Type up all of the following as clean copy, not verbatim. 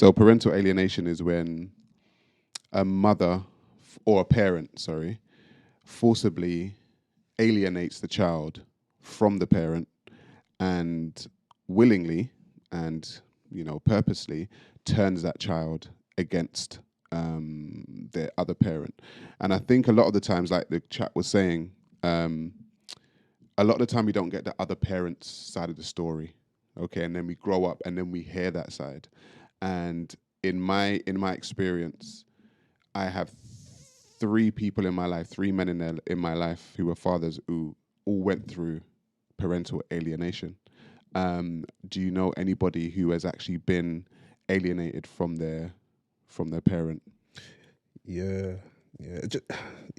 So parental alienation is when a mother or a parent, sorry, forcibly alienates the child from the parent and willingly and purposely turns that child against their other parent. And I think a lot of the times, like the chat was saying, a lot of the time we don't get the other parent's side of the story. Okay, and then we grow up and then we hear that side. And in my experience, I have three people in my life, three men in my life who were fathers who all went through parental alienation. Do you know anybody who has actually been alienated from their parent? Yeah, yeah,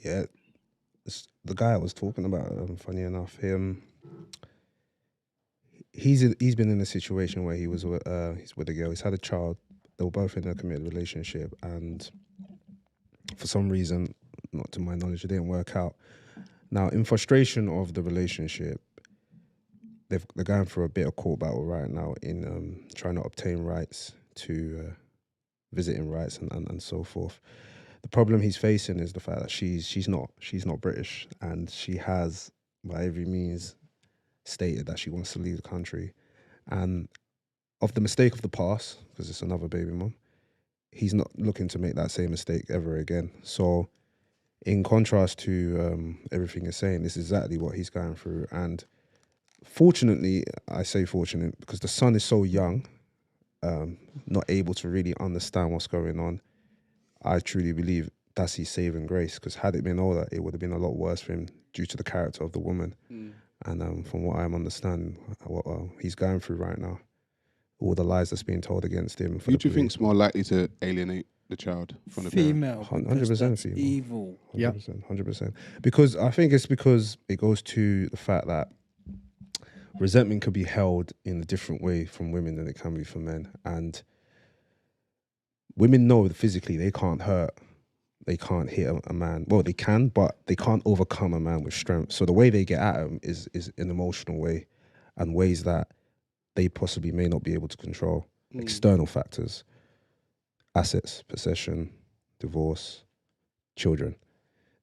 yeah. The guy I was talking about, funny enough, he's been in a situation where he's with a girl. He's had a child. They were both in a committed relationship, and for some reason, not to my knowledge, it didn't work out. Now, in frustration of the relationship, they're going through a bit of court battle right now in trying to obtain rights to visiting rights and so forth. The problem he's facing is the fact that she's not British, and she has by every means stated that she wants to leave the country. And of the mistake of the past, because it's another baby mum, he's not looking to make that same mistake ever again. So in contrast to everything you're saying, this is exactly what he's going through. And fortunately, I say fortunate because the son is so young, not able to really understand what's going on. I truly believe that's his saving grace, because had it been older, it would have been a lot worse for him due to the character of the woman. And from what I'm understanding, what he's going through right now, all the lies that's being told against him. Who do you think's more likely to alienate the child from the parent? Female. 100% That's female. evil. 100%, 100%. Because I think it's because it goes to the fact that resentment could be held in a different way from women than it can be for men. And women know that physically they can't hurt, they can't hit a man. Well, they can, but they can't overcome a man with strength. So the way they get at him is an emotional way, and ways that they possibly may not be able to control. External factors, assets, possession, divorce, children.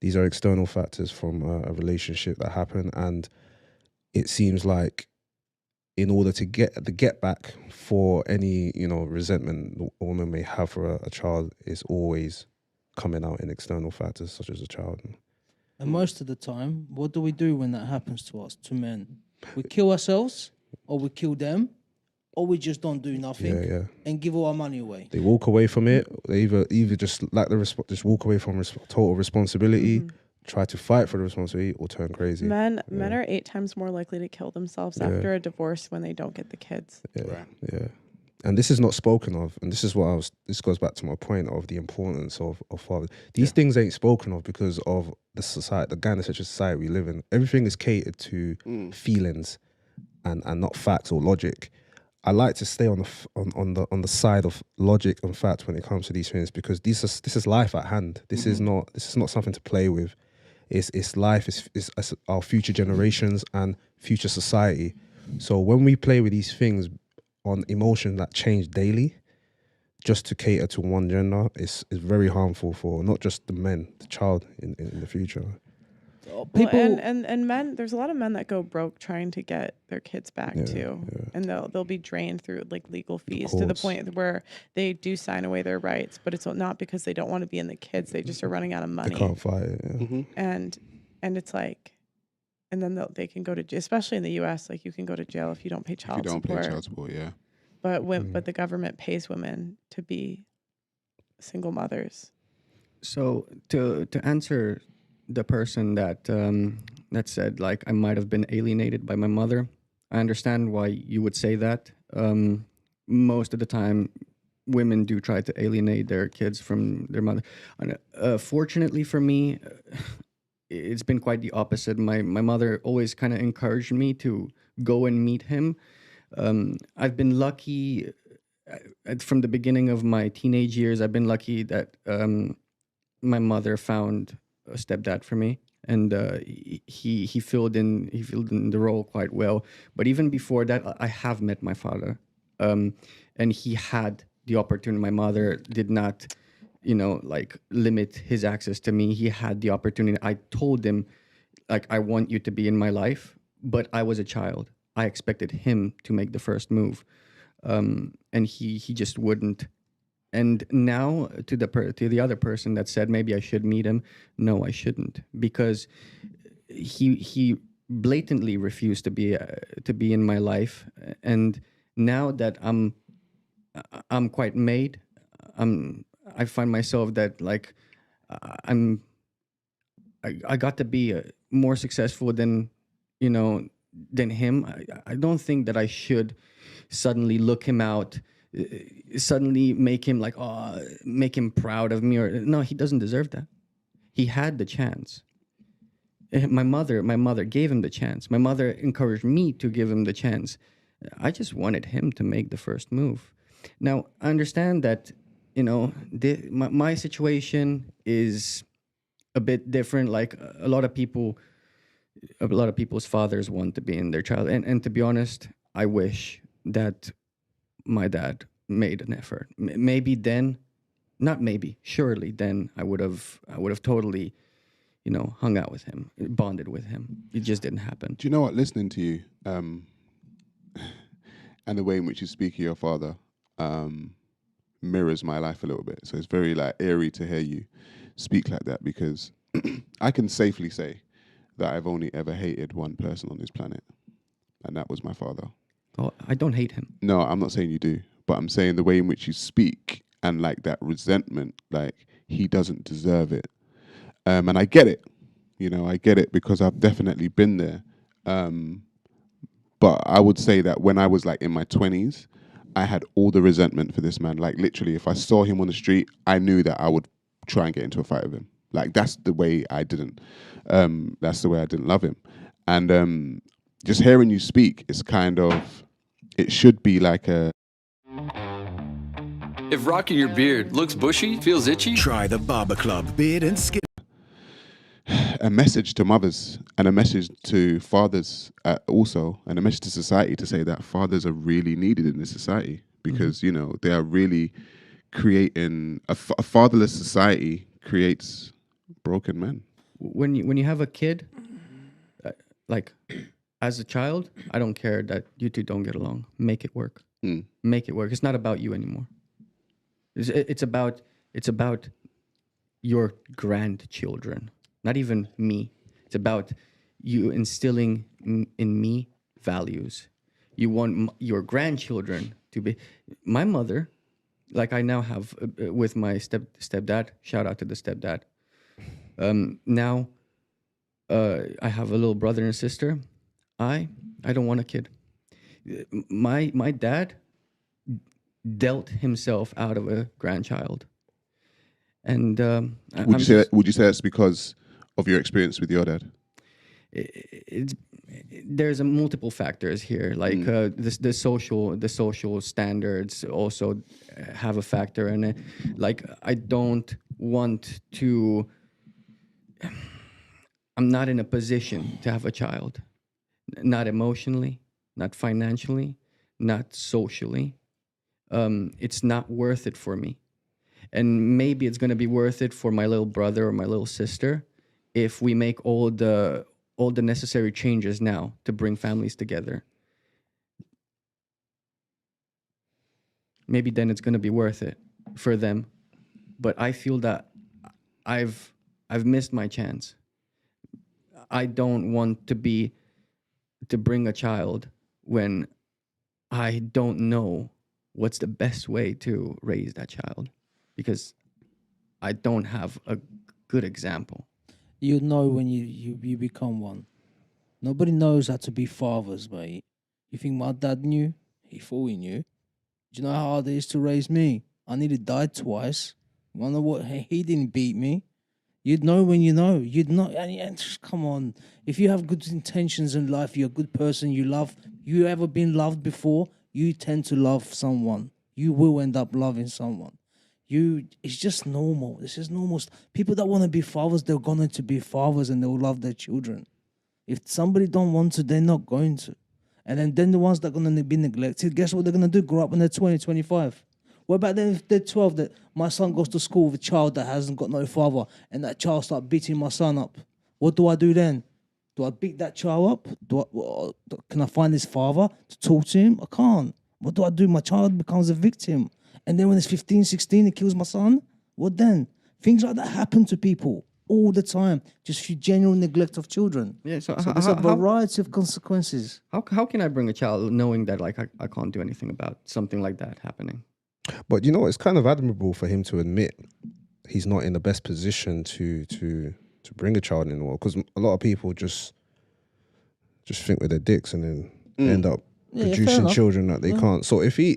These are external factors from a relationship that happened, and it seems like in order to get the get back for any resentment a woman may have for a child is always coming out in external factors such as a child. And most of the time, what do we do when that happens to us, to men? We kill ourselves, or we kill them, or we just don't do nothing and give all our money away. They walk away from it. They either just lack the just walk away from total responsibility, try to fight for the responsibility, or turn crazy. Men are 8 times more likely to kill themselves after a divorce when they don't get the kids. Yeah. And this is not spoken of, and this is what this goes back to my point of the importance of father. These things ain't spoken of because of the society, the gynocentric society we live in. Everything is catered to feelings and not facts or logic. I like to stay on the side of logic and fact when it comes to these things, because this is life at hand. This is not something to play with. It's life. It's our future generations and future society. So when we play with these things on emotions that change daily, just to cater to one gender, is very harmful for not just the men, the child in the future. People and men, there's a lot of men that go broke trying to get their kids back too, and they'll be drained through like legal fees to the point where they do sign away their rights, but it's not because they don't want to be in the kids, they just are running out of money. They can't fight it. And it's like, and then they can go to jail, especially in the U.S. Like you can go to jail if you don't pay child support. If you don't pay child support, yeah. But the government pays women to be single mothers. So to answer the person that said, like, I might have been alienated by my mother, I understand why you would say that. Most of the time, women do try to alienate their kids from their mother. Fortunately for me, it's been quite the opposite. My mother always kind of encouraged me to go and meet him. I've been lucky from the beginning of my teenage years. I've been lucky that my mother found a stepdad for me, and he filled in the role quite well. But even before that, I have met my father, and he had the opportunity. My mother did not, like limit his access to me. He had the opportunity. I told him, like, I want you to be in my life, but I was a child. I expected him to make the first move, and he just wouldn't. And now to the other person that said maybe I should meet him, no, I shouldn't, because he blatantly refused to be in my life. And now that I'm quite made, I find myself that, like, I got to be more successful than him. I don't think that I should suddenly look him out, suddenly make him like, make him proud of me. Or no, he doesn't deserve that. He had the chance. My mother gave him the chance. My mother encouraged me to give him the chance. I just wanted him to make the first move. Now, I understand that, my situation is a bit different. Like a lot of people's fathers want to be in their child. And to be honest, I wish that my dad made an effort. Maybe then, not maybe, surely then I would have totally, hung out with him, bonded with him. It just didn't happen. Do you know what? Listening to you, and the way in which you speak of your father, mirrors my life a little bit. So it's very like eerie to hear you speak like that, because I can safely say that I've only ever hated one person on this planet, and that was my father. Oh, I don't hate him. No, I'm not saying you do, but I'm saying the way in which you speak and like that resentment, like he doesn't deserve it. And I get it, I get it, because I've definitely been there. But I would say that when I was like in my 20s, I had all the resentment for this man. Like literally, if I saw him on the street, I knew that I would try and get into a fight with him. Like that's the way I didn't love him. And just hearing you speak is kind of, it should be like a... If rocking your beard looks bushy, feels itchy, try the Barber Club Beard and Skin. A message to mothers and a message to fathers also, and a message to society to say that fathers are really needed in this society, because, they are really creating a fatherless society creates broken men. When you have a kid, like as a child, I don't care that you two don't get along. Make it work. Make it work. It's not about you anymore. It's about your grandchildren, not even me. It's about you instilling in me values. You want your grandchildren to be... My mother, like I now have with my stepdad, shout out to the stepdad. Now I have a little brother and sister. I don't want a kid. My dad dealt himself out of a grandchild. And would you say that's because of your experience with your dad? There's multiple factors here, like the social standards also have a factor in it. Like I don't want to. I'm not in a position to have a child, not emotionally, not financially, not socially. It's not worth it for me, and maybe it's going to be worth it for my little brother or my little sister if we make all the necessary changes now to bring families together. Maybe then it's going to be worth it for them. But I feel that I've missed my chance. I don't want to bring a child when I don't know what's the best way to raise that child, because I don't have a good example. You know when you become one. Nobody knows how to be fathers, mate. You think my dad knew? He thought he knew. Do you know how hard it is to raise me? I nearly died twice. Wonder what? He didn't beat me. You'd know when you know. You'd know. And just come on. If you have good intentions in life, you're a good person, you love. You ever been loved before? You tend to love someone. You will end up loving someone. It's just normal. This is normal. People that want to be fathers, they're going to be fathers and they'll love their children. If somebody don't want to, they're not going to. And then the ones that are going to be neglected, guess what they're going to do? Grow up when they're 20, 25. What about them if they're 12, that my son goes to school with a child that hasn't got no father, and that child start beating my son up? What do I do then? Do I beat that child up? Can I find his father to talk to him? I can't. What do I do? My child becomes a victim. And then when it's 15, 16, he kills my son? What then? Things like that happen to people all the time, just through genuine neglect of children. Yeah, so There's a variety of consequences. How can I bring a child knowing that like I can't do anything about something like that happening? But you know, it's kind of admirable for him to admit he's not in the best position to bring a child in the world, because a lot of people just think with their dicks and then end up producing children that they can't. So if he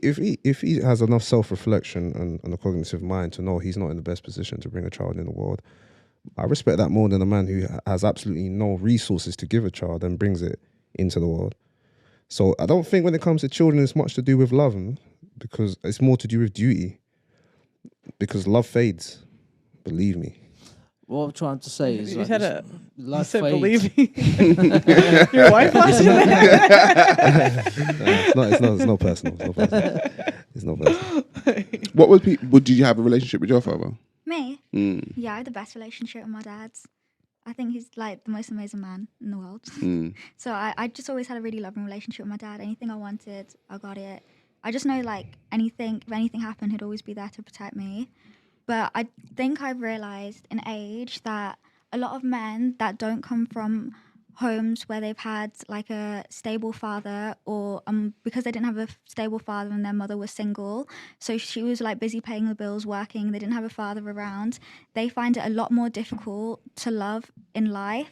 has enough self-reflection and a cognitive mind to know he's not in the best position to bring a child in the world, I respect that more than a man who has absolutely no resources to give a child and brings it into the world. So I don't think when it comes to children it's much to do with love, because it's more to do with duty, because love fades, believe me. What I'm trying to say is, you said life said fades. believe me. Your wife watching that? It's not personal. It's not personal. What was did you have a relationship with your father? Me? Yeah, I had the best relationship with my dad. I think he's like the most amazing man in the world. So I just always had a really loving relationship with my dad. Anything I wanted, I got it. I just know like if anything happened, he'd always be there to protect me. But I think I've realised in age that a lot of men that don't come from homes where they've had like a stable father, or because they didn't have a stable father and their mother was single, so she was like busy paying the bills, working, they didn't have a father around, they find it a lot more difficult to love in life.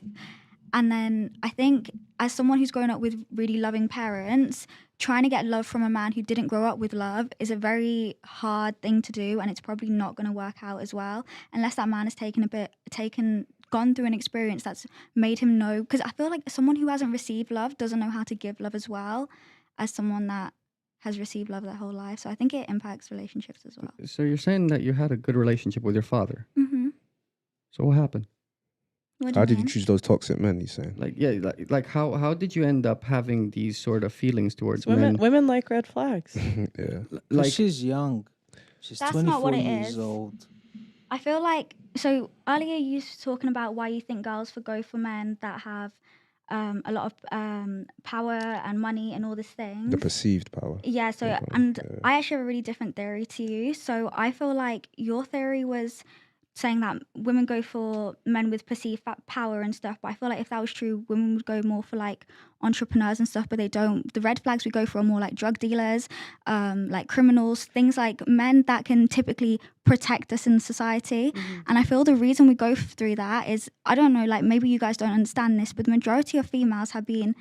And then I think as someone who's grown up with really loving parents, trying to get love from a man who didn't grow up with love is a very hard thing to do, and it's probably not going to work out as well unless that man has gone through an experience that's made him know. Because I feel like someone who hasn't received love doesn't know how to give love as well as someone that has received love their whole life. So I think it impacts relationships as well. So you're saying that you had a good relationship with your father. Mm-hmm. So what happened? How did you choose those toxic men, he's saying? Like how did you end up having these sort of feelings towards men? Women like red flags. Yeah. Like she's young. She's That's 24 not what it years is. old. I feel like, so earlier you was talking about why you think girls go for men that have a lot of power and money and all these things. The perceived power. Yeah, so, I actually have a really different theory to you. So I feel like your theory was saying that women go for men with perceived power and stuff, but I feel like if that was true, women would go more for like entrepreneurs and stuff, but they don't. The red flags we go for are more like drug dealers, like criminals, things like men that can typically protect us in society. And I feel the reason we go through that is, I don't know, like maybe you guys don't understand this, but the majority of females have been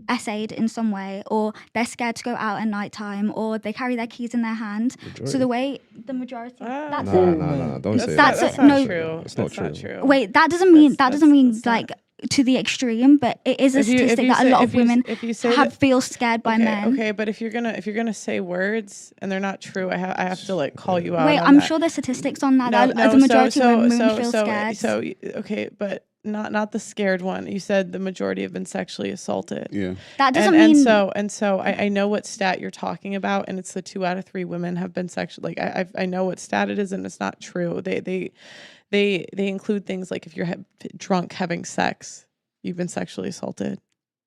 essayed in some way, or they're scared to go out at night time, or they carry their keys in their hand. Majority. So the way the majority, that's No, don't say that's that. not true. It's not That's true. Wait, that doesn't mean that's like to the extreme, but it is a statistic that a lot of women feel scared by men. Okay, but if you're gonna say words and they're not true, I have to like call you out. Wait, on I'm that. sure there's statistics on that. As a majority of women feel scared. So okay, but not the scared one. You said the majority have been sexually assaulted. Yeah. That doesn't mean. And so I know what stat you're talking about, and it's the 2 out of 3 women have been sexually. Like I know what stat it is, and it's not true. They include things like if you're drunk having sex, you've been sexually assaulted.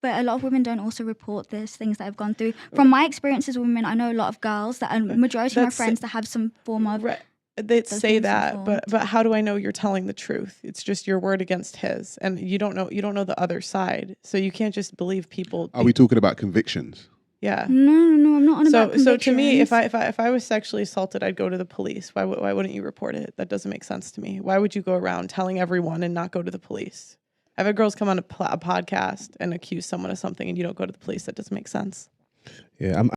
But a lot of women don't also report this, things that have gone through. From my experiences with women, I know a lot of girls that, and majority of my friends that have some form of. Right. They say that, but how do I know you're telling the truth? It's just your word against his, and you don't know the other side, so you can't just believe people. Are we talking about convictions? Yeah. No, I'm not on about convictions. So to me, if I was sexually assaulted, I'd go to the police. Why wouldn't you report it? That doesn't make sense to me. Why would you go around telling everyone and not go to the police? I've had girls come on a podcast and accuse someone of something, and you don't go to the police. That doesn't make sense. Yeah,